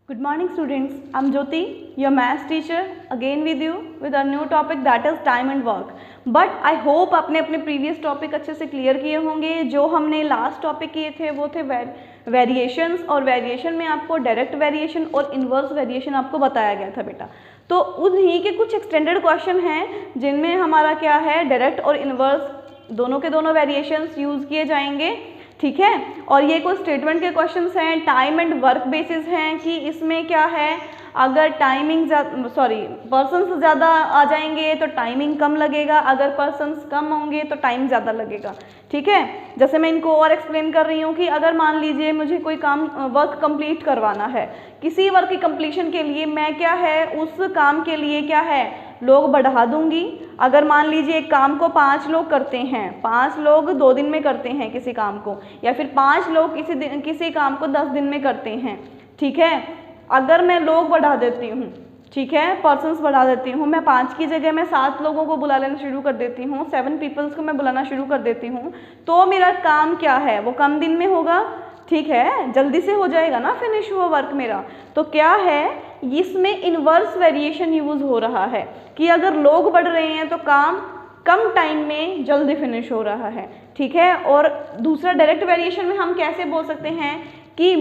Good morning students, I'm Jyoti, your maths teacher again with you with a new topic that is time and work. But I hope आपने अपने previous topic अच्छे से clear किए होंगे। जो हमने last topic किए थे वो थे वेरिएशंस, और वेरिएशन में आपको डायरेक्ट वेरिएशन और इन्वर्स वेरिएशन आपको बताया गया था बेटा। तो उन्हीं के कुछ एक्सटेंडेड क्वेश्चन हैं जिनमें हमारा क्या है, डायरेक्ट और इन्वर्स दोनों के दोनों वेरिएशंस यूज़ किए जाएंगे, ठीक है। और ये कुछ स्टेटमेंट के क्वेश्चंस हैं, टाइम एंड वर्क बेसिस हैं कि इसमें क्या है, अगर पर्सन्स ज़्यादा आ जाएंगे तो टाइमिंग कम लगेगा, अगर पर्सन्स कम होंगे तो टाइम ज़्यादा लगेगा, ठीक है। जैसे मैं इनको और एक्सप्लेन कर रही हूँ कि अगर मान लीजिए मुझे कोई काम वर्क कंप्लीट करवाना है, किसी वर्क की कंप्लीशन के लिए मैं क्या है, उस काम के लिए क्या है, लोग बढ़ा दूंगी। अगर मान लीजिए एक काम को 5 लोग करते हैं, 5 लोग 2 दिन में करते हैं किसी काम को, या फिर 5 लोग किसी काम को 10 दिन में करते हैं, ठीक है। अगर मैं लोग बढ़ा देती हूँ, ठीक है, पर्सन्स बढ़ा देती हूँ, मैं 5 की जगह मैं 7 लोगों को बुला लेना शुरू कर देती हूँ, 7 पीपल्स को मैं बुलाना शुरू कर देती हूँ, तो मेरा काम क्या है, वो कम दिन में होगा, ठीक है, जल्दी से हो जाएगा ना फिनिश हुआ वर्क मेरा। तो क्या है, इसमें इन्वर्स वेरिएशन यूज़ हो रहा है कि अगर लोग बढ़ रहे हैं तो काम कम टाइम में जल्दी फिनिश हो रहा है, ठीक है। और दूसरा डायरेक्ट वेरिएशन में हम कैसे बोल सकते हैं कि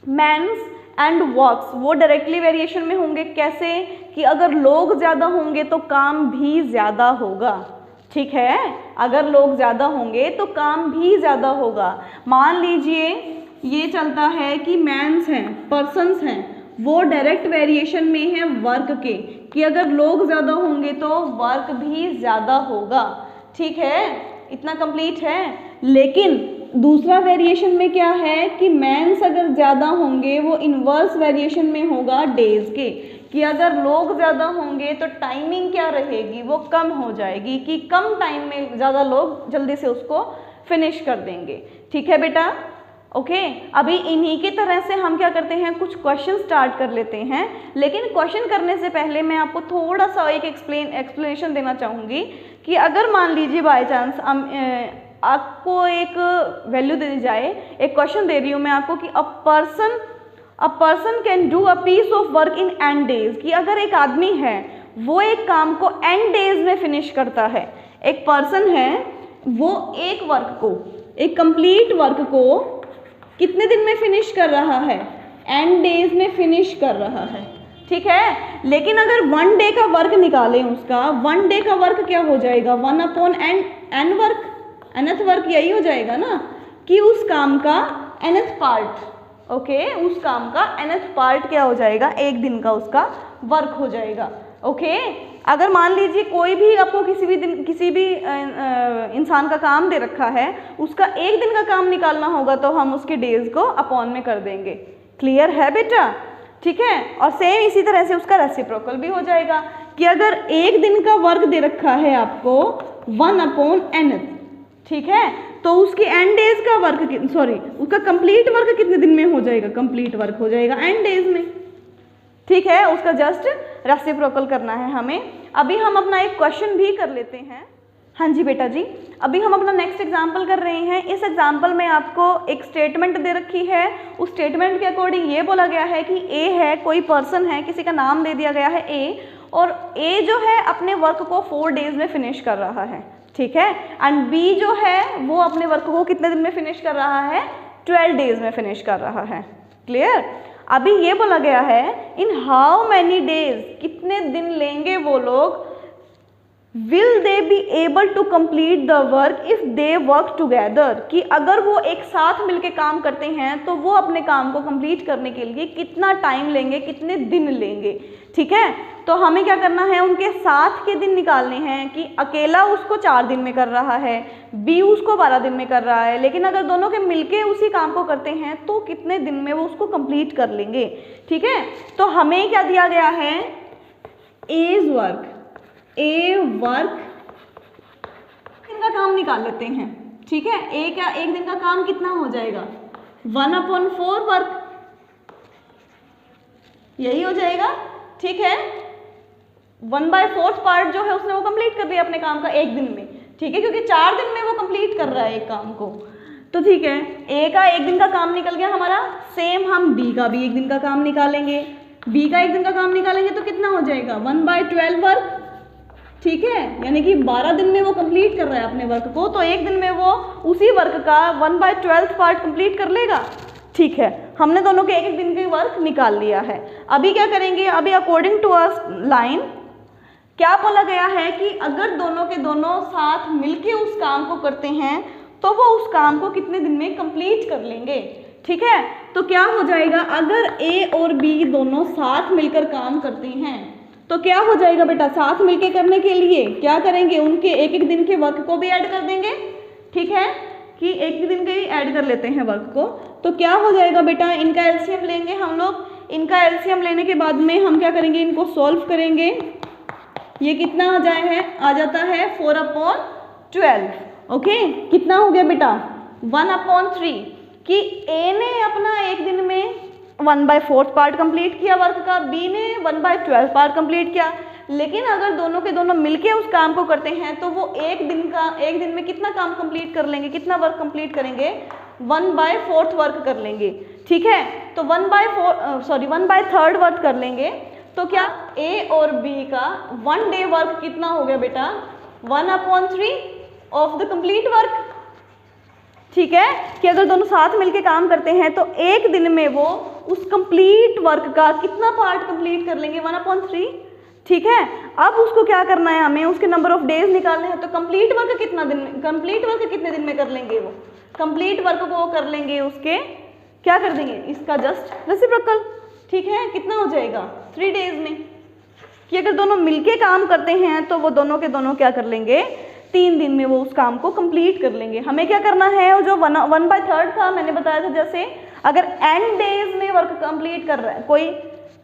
मैन्स एंड वर्क्स वो डायरेक्टली वेरिएशन में होंगे, कैसे कि अगर लोग ज़्यादा होंगे तो काम भी ज़्यादा होगा, ठीक है। अगर लोग ज़्यादा होंगे तो काम भी ज़्यादा होगा। मान लीजिए ये चलता है कि मैन्स हैं, पर्सन्स हैं, वो डायरेक्ट वेरिएशन में है वर्क के, कि अगर लोग ज़्यादा होंगे तो वर्क भी ज़्यादा होगा, ठीक है। इतना कंप्लीट है। लेकिन दूसरा वेरिएशन में क्या है कि मैन्स अगर ज़्यादा होंगे वो इन्वर्स वेरिएशन में होगा डेज के, कि अगर लोग ज़्यादा होंगे तो टाइमिंग क्या रहेगी, वो कम हो जाएगी, कि कम टाइम में ज़्यादा लोग जल्दी से उसको फिनिश कर देंगे, ठीक है बेटा। ओके, अभी इन्हीं की तरह से हम क्या करते हैं, कुछ क्वेश्चन स्टार्ट कर लेते हैं। लेकिन क्वेश्चन करने से पहले मैं आपको थोड़ा सा एक एक्सप्लेनेशन देना चाहूँगी कि अगर मान लीजिए बाय चांस आपको एक वैल्यू दे दी जाए, एक क्वेश्चन दे रही हूँ मैं आपको कि a person can do a piece of work in n days, कि अगर एक आदमी है वो एक काम को n डेज में फिनिश करता है, एक पर्सन है वो एक वर्क को, एक कंप्लीट वर्क को कितने दिन में फिनिश कर रहा है, n डेज में फिनिश कर रहा है, ठीक है। लेकिन अगर 1 डे का वर्क निकालें उसका, 1 डे का वर्क क्या हो जाएगा, 1/n वर्क, nth वर्क यही हो जाएगा ना, कि उस काम का nth पार्ट, ओके, उस काम का nth पार्ट क्या हो जाएगा, एक दिन का उसका वर्क हो जाएगा, ओके। अगर मान लीजिए कोई भी आपको किसी भी इंसान का काम दे रखा है, उसका एक दिन का काम निकालना होगा तो हम उसके डेज को अपॉन में कर देंगे, क्लियर है बेटा, ठीक है। और सेम इसी तरह से उसका रेसिप्रोकल भी हो जाएगा कि अगर एक दिन का वर्क दे रखा है आपको 1/n, ठीक है, तो उसकी n डेज का वर्क, उसका कंप्लीट वर्क कितने दिन में हो जाएगा, कंप्लीट वर्क हो जाएगा n डेज में, ठीक है। उसका जस्ट रेसिप्रोकल करना है हमें। अभी हम अपना एक क्वेश्चन भी कर लेते हैं। हाँ जी बेटा जी, अभी हम अपना नेक्स्ट एग्जाम्पल कर रहे हैं। इस एग्जाम्पल में आपको एक स्टेटमेंट दे रखी है, उस स्टेटमेंट के अकॉर्डिंग ये बोला गया है कि ए है, कोई पर्सन है, किसी का नाम दे दिया गया है ए, और ए जो है अपने वर्क को 4 डेज में फिनिश कर रहा है, ठीक है। एंड बी जो है वो अपने वर्क को कितने दिन में फिनिश कर रहा है, 12 डेज में फिनिश कर रहा है, क्लियर। अभी ये बोला गया है इन हाउ मैनी डेज, कितने दिन लेंगे वो लोग, will they be able to complete the work if they work together, कि अगर वो एक साथ मिलके काम करते हैं तो वो अपने काम को कंप्लीट करने के लिए कितना टाइम लेंगे, कितने दिन लेंगे, ठीक है। तो हमें क्या करना है, उनके साथ के दिन निकालने हैं कि अकेला उसको 4 दिन में कर रहा है, बी उसको 12 दिन में कर रहा है, लेकिन अगर दोनों के मिलके उसी काम को करते हैं तो कितने दिन में वो उसको कंप्लीट कर लेंगे, ठीक है। तो हमें क्या दिया गया है, एज वर्क, ए वर्क, दिन का काम निकाल लेते हैं, ठीक है। एक दिन का काम कितना हो जाएगा, 1/4 वर्क, यही हो जाएगा, ठीक है। 1/4 पार्ट जो है उसने वो कंप्लीट कर दिया अपने काम का एक दिन में, ठीक है, क्योंकि 4 दिन में वो कंप्लीट कर रहा है एक काम को। तो ठीक है, ए का एक दिन का काम निकल गया हमारा, सेम हम बी का भी एक दिन का काम निकालेंगे। बी का एक दिन का काम निकालेंगे तो कितना हो जाएगा 1/12 वर्क, ठीक है, यानी कि 12 दिन में वो कंप्लीट कर रहा है अपने वर्क को, तो एक दिन में वो उसी वर्क का 1/12 पार्ट कंप्लीट कर लेगा। ठीक है, हमने दोनों के एक एक दिन के वर्क निकाल लिया है। अभी क्या करेंगे, अभी अकॉर्डिंग टू अ लाइन क्या बोला गया है कि अगर दोनों के दोनों साथ मिलके उस काम को करते हैं तो वो उस काम को कितने दिन में कंप्लीट कर लेंगे। ठीक है, तो क्या हो जाएगा, अगर ए और बी दोनों साथ मिलकर काम करते हैं तो क्या हो जाएगा बेटा, साथ मिलके करने के लिए क्या करेंगे, उनके एक एक दिन के वर्क को भी ऐड कर देंगे। ठीक है, कि एक दिन के ही ऐड कर लेते हैं वर्क को, तो क्या हो जाएगा बेटा, इनका एलसीएम लेंगे हम लोग। इनका एलसीएम लेने के बाद में हम क्या करेंगे, इनको सॉल्व करेंगे। ये कितना आ जाता है 4/12। ओके, कितना हो गया बेटा 1/3, कि ए ने अपना एक दिन में 1/4 पार्ट कंप्लीट किया वर्क का, बी ने 1/12 पार्ट कंप्लीट किया। लेकिन अगर दोनों के दोनों मिलके उस काम को करते हैं तो वो एक दिन में कितना काम कंप्लीट कर लेंगे, कितना वर्क कंप्लीट करेंगे, 1/4 वर्क कर लेंगे। ठीक है, तो 1/3 वर्क कर लेंगे। तो क्या ए और बी का 1 डे वर्क कितना हो गया बेटा, 1/3 ऑफ द कंप्लीट वर्क। ठीक है, कि अगर दोनों साथ मिलके काम करते हैं तो एक दिन में वो उस कंप्लीट वर्क का कितना पार्ट कंप्लीट कर लेंगे, 1/3। ठीक है, अब उसको क्या करना है, हमें उसके नंबर ऑफ डेज निकालने हैं। तो कंप्लीट वर्क कितने दिन में कर लेंगे, वो कंप्लीट वर्क को वो कर लेंगे, उसके क्या कर देंगे, इसका जस्ट रेसिप्रोकल। ठीक है, कितना हो जाएगा 3 डेज में, कि अगर दोनों मिलके काम करते हैं तो वो दोनों के दोनों क्या कर लेंगे, 3 दिन में वो उस काम को कंप्लीट कर लेंगे। हमें क्या करना है, जो 1/3 था मैंने बताया था, जैसे अगर n डेज में वर्क कंप्लीट कर रहा है, कोई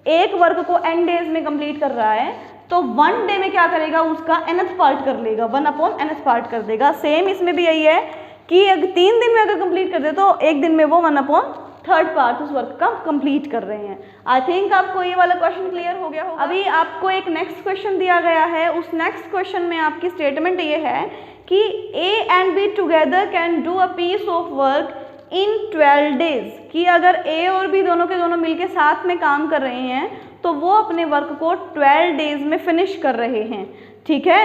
एक वर्क को n डेज में कंप्लीट कर रहा है तो 1 डे में क्या करेगा, उसका nth पार्ट कर लेगा, 1/nth पार्ट कर देगा। सेम इसमें भी यही है कि अगर 3 दिन में अगर कंप्लीट कर दे तो एक दिन में वो 1/3 पार्ट उस वर्क का कंप्लीट कर रहे हैं। आई थिंक आपको ये वाला क्वेश्चन क्लियर हो गया होगा। अभी आपको एक नेक्स्ट क्वेश्चन दिया गया है, उस नेक्स्ट क्वेश्चन में आपकी स्टेटमेंट ये है कि A and B together can do a piece of work in 12 days, कि अगर ए और बी दोनों के दोनों मिलके साथ में काम कर रहे हैं तो वो अपने वर्क को 12 डेज में फिनिश कर रहे हैं। ठीक है,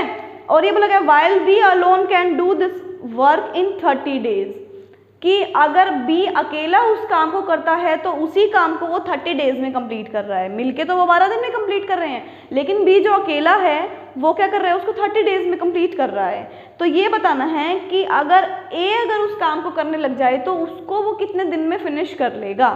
और ये बोला गया while B alone can do this work in 30 days, कि अगर बी अकेला उस काम को करता है तो उसी काम को वो 30 डेज में कंप्लीट कर रहा है। मिलके तो वो 12 दिन में कंप्लीट कर रहे हैं, लेकिन बी जो अकेला है वो क्या कर रहा है, उसको 30 डेज में कंप्लीट कर रहा है। तो ये बताना है कि अगर उस काम को करने लग जाए तो उसको वो कितने दिन में फिनिश कर लेगा।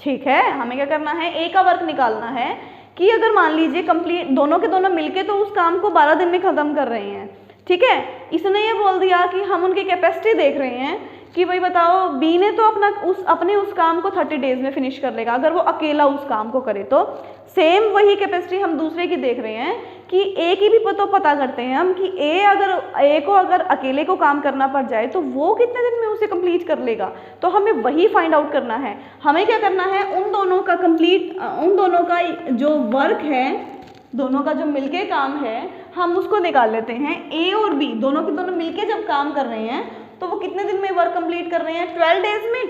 ठीक है, हमें क्या करना है, ए का वर्क निकालना है कि अगर मान लीजिए कंप्लीट दोनों के दोनों मिलके तो उस काम को 12 दिन में ख़त्म कर रहे हैं। ठीक है, इसने ये बोल दिया कि हम उनकी कैपेसिटी देख रहे हैं कि भाई बताओ बी ने तो अपने उस काम को 30 डेज में फिनिश कर लेगा अगर वो अकेला उस काम को करे। तो सेम वही कैपेसिटी हम दूसरे की देख रहे हैं कि ए की भी पता करते हैं हम कि ए को अगर अकेले को काम करना पड़ जाए तो वो कितने दिन में उसे कंप्लीट कर लेगा। तो हमें वही फाइंड आउट करना है। हमें क्या करना है, उन दोनों का जो वर्क है, दोनों का जो मिलके काम है, हम उसको निकाल लेते हैं। ए और बी दोनों के दोनों मिलके जब काम कर रहे हैं तो वो कितने दिन में वर्क कंप्लीट कर रहे हैं, 12 डेज में।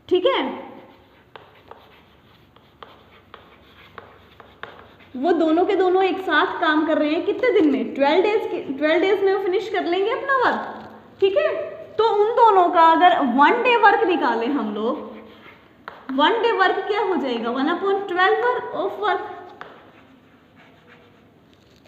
ठीक है, वो दोनों के दोनों एक साथ काम कर रहे हैं कितने दिन में, 12 डेज में वो फिनिश कर लेंगे अपना वर्क। ठीक है, तो उन दोनों का अगर 1 डे वर्क निकालें हम लोग, 1 डे वर्क क्या हो जाएगा, 1/12 ऑफ वर्क।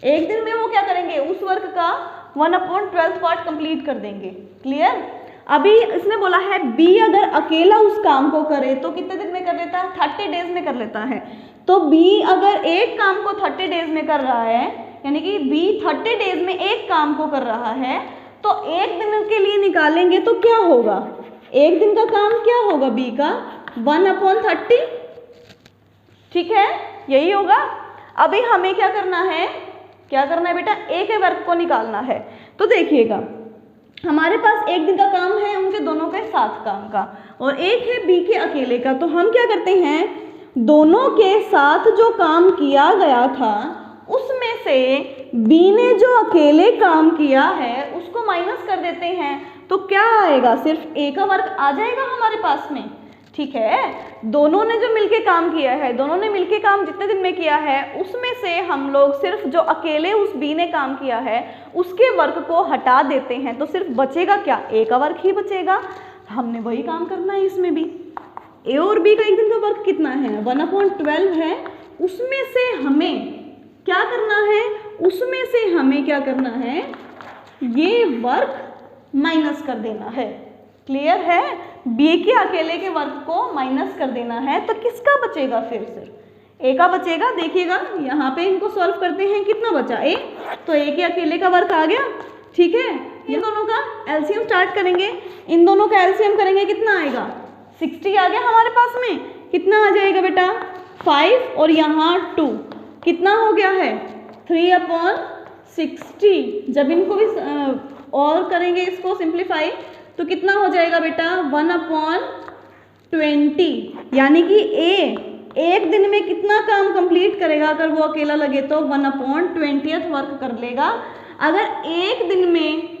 एक दिन में वो क्या करेंगे, उस वर्क का 1/12 पार्ट कंप्लीट कर देंगे। क्लियर। अभी इसने बोला है बी अगर अकेला उस काम को करे तो कितने दिन में कर लेता है, 30 डेज में कर लेता है। तो बी अगर एक काम को 30 डेज में कर रहा है, यानी कि बी 30 डेज में एक काम को कर रहा है, तो एक दिन के लिए निकालेंगे तो क्या होगा, एक दिन का काम क्या होगा बी का, 1/30। ठीक है, यही होगा। अभी हमें क्या करना है बेटा, ए के वर्क को निकालना है। तो देखिएगा हमारे पास एक दिन का काम है उनके दोनों के साथ काम का, और एक है बी के अकेले का। तो हम क्या करते हैं, दोनों के साथ जो काम किया गया था उसमें से बी ने जो अकेले काम किया है उसको माइनस कर देते हैं। तो क्या आएगा, सिर्फ ए का वर्क आ जाएगा हमारे पास में। ठीक है, दोनों ने जो मिलके काम किया है, दोनों ने मिलके काम जितने दिन में किया है उसमें से हम लोग सिर्फ जो अकेले उस बी ने काम किया है उसके वर्क को हटा देते हैं, तो सिर्फ बचेगा क्या, ए का वर्क ही बचेगा। हमने वही काम करना है इसमें भी। ए और बी का एक दिन का वर्क कितना है, 1/12 है। उसमें से हमें क्या करना है, उसमें से हमें क्या करना है, ये वर्क माइनस कर देना है। क्लियर है, बी के अकेले के वर्क को माइनस कर देना है, तो किसका बचेगा, फिर सिर्फ ए का बचेगा। देखिएगा यहाँ पे इनको सॉल्व करते हैं, कितना बचा ए, तो ए के अकेले का वर्क आ गया। ठीक है, इन दोनों का एलसीएम स्टार्ट करेंगे, इन दोनों का एलसीएम करेंगे, कितना आएगा, 60 आ गया हमारे पास में। कितना आ जाएगा बेटा, 5 और यहाँ 2, कितना हो गया है, 3/60। जब इनको भी और करेंगे इसको सिंप्लीफाई, तो कितना हो जाएगा बेटा, 1/20। यानी कि ए एक दिन में कितना काम कंप्लीट करेगा, अगर वो अकेला लगे तो 1/20 वर्क कर लेगा। अगर एक दिन में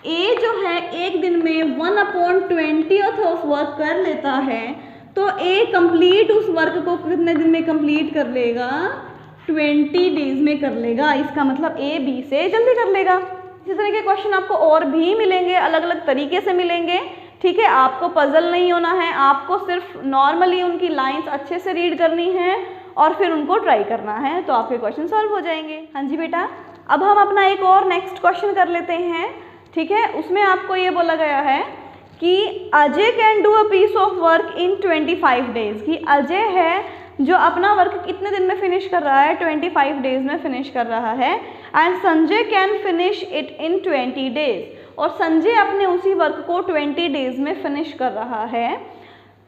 ए जो है एक दिन में 1/20 ऑफ वर्क कर लेता है, तो ए कंप्लीट उस वर्क को कितने दिन में कंप्लीट कर लेगा, 20 डेज में कर लेगा। इसका मतलब ए बी से जल्दी कर लेगा। इसी तरह के क्वेश्चन आपको और भी मिलेंगे, अलग अलग तरीके से मिलेंगे। ठीक है, आपको पजल नहीं होना है, आपको सिर्फ नॉर्मली उनकी लाइंस अच्छे से रीड करनी है और फिर उनको ट्राई करना है, तो आपके क्वेश्चन सॉल्व हो जाएंगे। हाँ जी बेटा, अब हम अपना एक और नेक्स्ट क्वेश्चन कर लेते हैं। ठीक है, उसमें आपको ये बोला गया है कि Ajay can do a piece of work in 25 days, कि अजय है जो अपना वर्क कितने दिन में फिनिश कर रहा है, 25 डेज में फिनिश कर रहा है। And Sanjay can finish it in 20 days, और संजय अपने उसी वर्क को 20 डेज में फिनिश कर रहा है।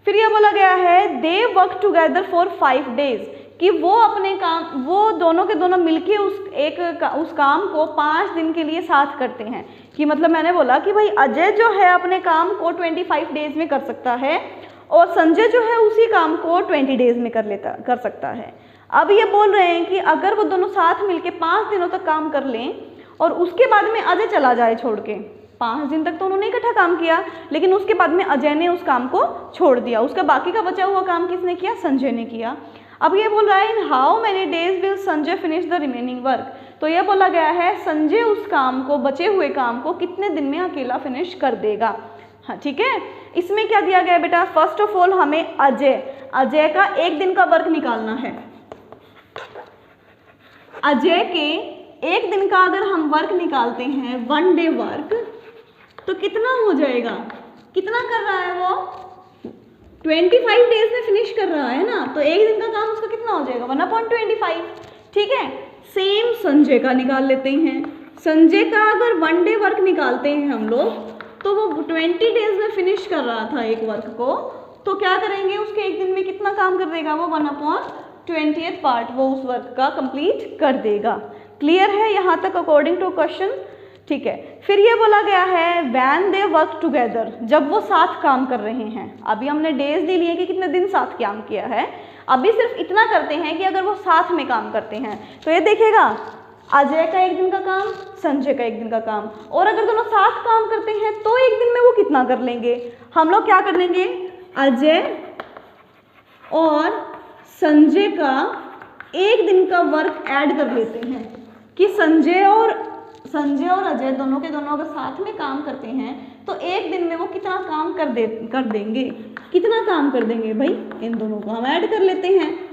फिर यह बोला गया है दे वर्क टुगेदर फॉर 5 डेज, कि वो अपने काम, वो दोनों के दोनों मिलके उस काम को 5 दिन के लिए साथ करते हैं। कि मतलब मैंने बोला कि भाई अजय जो है अपने काम को 25 डेज में कर सकता है और संजय जो है उसी काम को 20 डेज में कर सकता है। अब ये बोल रहे हैं कि अगर वो दोनों साथ मिलके 5 दिनों तक काम कर लें और उसके बाद में अजय चला जाए छोड़ के, 5 दिन तक तो उन्होंने इकट्ठा काम किया, लेकिन उसके बाद में अजय ने उस काम को छोड़ दिया, उसका बाकी का बचा हुआ काम किसने किया, संजय ने किया। अब ये बोल रहा है in how many days will Sanjay finish the remaining work, तो ये बोला गया है संजय उस काम को, बचे हुए काम को कितने दिन में अकेला फिनिश कर देगा। हाँ ठीक है, इसमें क्या दिया गया है बेटा, फर्स्ट ऑफ ऑल हमें अजय का एक दिन का वर्क निकालना है। अजय के एक दिन का अगर हम वर्क निकालते हैं, 1 डे वर्क, तो कितना हो जाएगा, कितना कर रहा है वो, 25 डेज में फिनिश कर रहा है ना, तो एक दिन का काम उसका कितना हो जाएगा, 1/25। ठीक है, सेम संजय का निकाल लेते हैं। संजय का अगर 1 डे वर्क निकालते हैं हम लोग, तो वो 20 डेज में फिनिश कर रहा था एक वर्क को, तो क्या करेंगे, उसके एक दिन में कितना काम कर देगा वो, 1/20 पार्ट वो उस वर्क का कंप्लीट कर देगा। क्लियर है यहाँ तक अकॉर्डिंग टू क्वेश्चन। ठीक है, फिर ये बोला गया है व्हेन दे वर्क टुगेदर, जब वो साथ काम कर रहे हैं। अभी हमने डेज ले लिए कि कितने दिन साथ काम किया है, अभी सिर्फ इतना करते हैं कि अगर वो साथ में काम करते हैं, तो ये देखेगा अजय का एक दिन का काम, संजय का एक दिन का काम, और अगर दोनों साथ काम करते हैं तो एक दिन में वो कितना कर लेंगे। हम लोग क्या कर लेंगे, अजय और संजय का एक दिन का वर्क ऐड कर लेते हैं कि संजय और अजय दोनों के दोनों अगर साथ में काम करते हैं तो एक दिन में वो कितना काम कर देंगे, कितना काम कर देंगे भाई, इन दोनों को हम ऐड कर लेते हैं।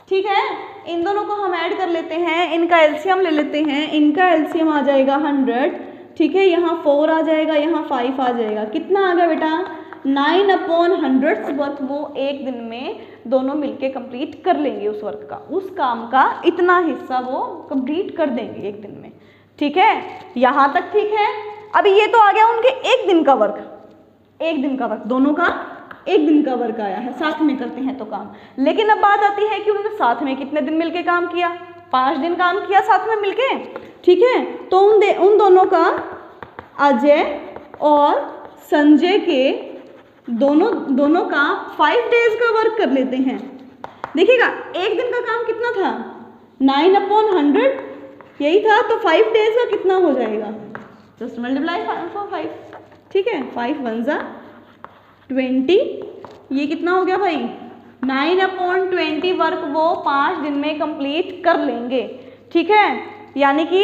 ठीक है, इन दोनों को हम ऐड कर लेते हैं, इनका एलसीएम ले लेते हैं, इनका एलसीएम आ जाएगा 100। ठीक है, यहाँ 4 आ जाएगा, यहाँ 5 आ जाएगा, कितना आ गया बेटा, 9/100 वर्क वो एक दिन में दोनों मिलके कंप्लीट कर लेंगे उस वर्क का, उस काम का इतना हिस्सा वो कंप्लीट कर देंगे एक दिन में। ठीक है, यहाँ तक ठीक है। अभी ये तो आ गया उनके एक दिन का वर्क, एक दिन का वर्क, दोनों का एक दिन का वर्क आया है, साथ में करते हैं तो काम। लेकिन अब बात आती है कि उन्होंने साथ में कितने दिन मिलके काम किया, 5 दिन काम किया साथ में मिलके। ठीक है, तो उन दोनों का, अजय और संजय के दोनों का 5 डेज का वर्क कर लेते हैं। देखिएगा एक दिन का काम कितना था, 9/100 यही था, तो 5 डेज का कितना हो जाएगा, जस्ट मल्टीप्लाई 5, ठीक है, 5 1 जा 20, ये कितना हो गया भाई 9/20 वर्क वो 5 दिन में कंप्लीट कर लेंगे, ठीक है। यानी कि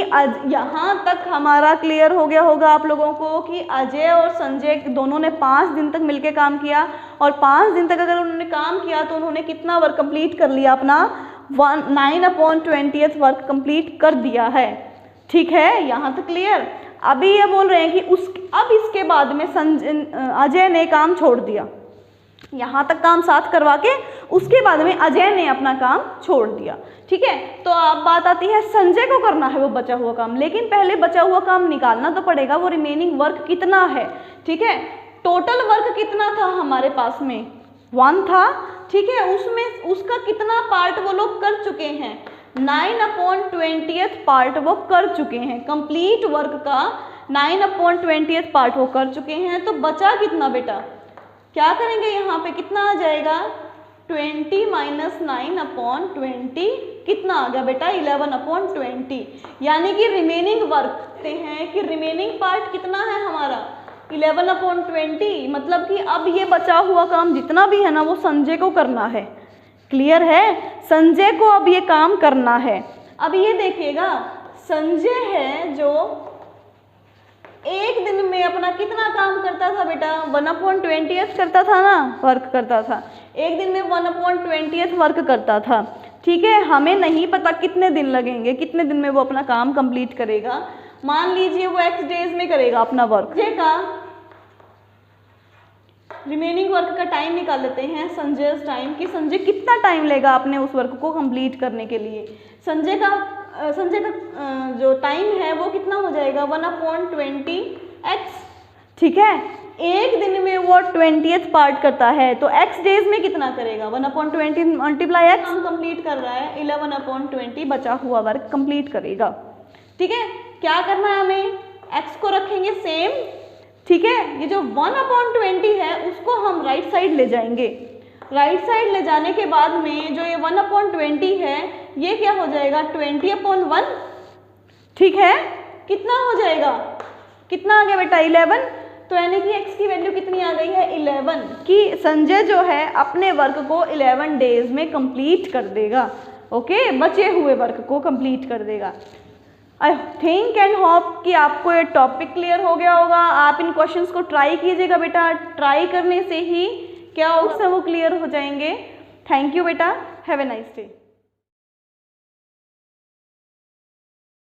यहाँ तक हमारा क्लियर हो गया होगा आप लोगों को कि अजय और संजय दोनों ने 5 दिन तक मिलकर काम किया, और 5 दिन तक अगर उन्होंने काम किया तो उन्होंने कितना वर्क कंप्लीट कर लिया, अपना 9/20 वर्क कंप्लीट कर दिया है, ठीक है, यहाँ तक क्लियर। अभी ये बोल रहे हैं कि अब इसके बाद में अजय ने काम छोड़ दिया, यहाँ तक काम साथ करवा के उसके बाद में अजय ने अपना काम छोड़ दिया, ठीक है। तो अब बात आती है संजय को करना है वो बचा हुआ काम, लेकिन पहले बचा हुआ काम निकालना तो पड़ेगा, वो रिमेनिंग वर्क कितना है, ठीक है। टोटल वर्क कितना था हमारे पास में 1 था, ठीक है, उसमें उसका कितना पार्ट वो लोग कर चुके हैं 9/20 पार्ट वो कर चुके हैं, कंप्लीट वर्क का 9/20 पार्ट वो कर चुके हैं। तो बचा कितना बेटा, क्या करेंगे यहाँ पे कितना आ जाएगा 20 - 9/20 कितना आ गया बेटा 11/20, यानी कि रिमेनिंग वर्क देखते हैं कि रिमेनिंग पार्ट कितना है हमारा 11/20, मतलब कि अब ये बचा हुआ काम जितना भी है ना वो संजय को करना है, क्लियर है, संजय को अब ये काम करना है। अब ये देखिएगा संजय है जो एक दिन में अपना कितना काम करता था बेटा 1/20 करता था ना, वर्क करता था, एक दिन में 1/20 वर्क करता था, ठीक है। हमें नहीं पता कितने दिन लगेंगे, कितने दिन में वो अपना काम कंप्लीट करेगा, मान लीजिए वो x डेज में करेगा अपना वर्क। संजय का रिमेनिंग वर्क का टाइम निकाल लेते हैं, संजय टाइम कि संजय कितना टाइम लेगा अपने उस वर्क को कंप्लीट करने के लिए। संजय का जो टाइम है वो कितना हो जाएगा 1/20x, ठीक है। एक दिन में वो 20th पार्ट करता है तो x डेज में कितना करेगा 1/20 मल्टीप्लाई x, हम कंप्लीट कर रहा है 11/20 बचा हुआ वर्क कंप्लीट करेगा, ठीक है। क्या करना है हमें, x को रखेंगे सेम, ठीक है, ये जो 1/20 है उसको हम राइट साइड ले जाएंगे, राइट साइड ले जाने के बाद में जो ये 1/20 है ये क्या हो जाएगा 20/1, ठीक है, कितना हो जाएगा, कितना आ गया बेटा 11, तो यानी कि x की वैल्यू कितनी आ गई है 11, कि संजय जो है अपने वर्क को 11 डेज में कंप्लीट कर देगा, ओके, बचे हुए वर्क को कंप्लीट कर देगा। आई थिंक एंड होप कि आपको ये टॉपिक क्लियर हो गया होगा। आप इन क्वेश्चंस को ट्राई कीजिएगा बेटा, ट्राई करने से ही क्या होगा वो क्लियर हो जाएंगे। थैंक यू बेटा, हैव ए नाइस डे।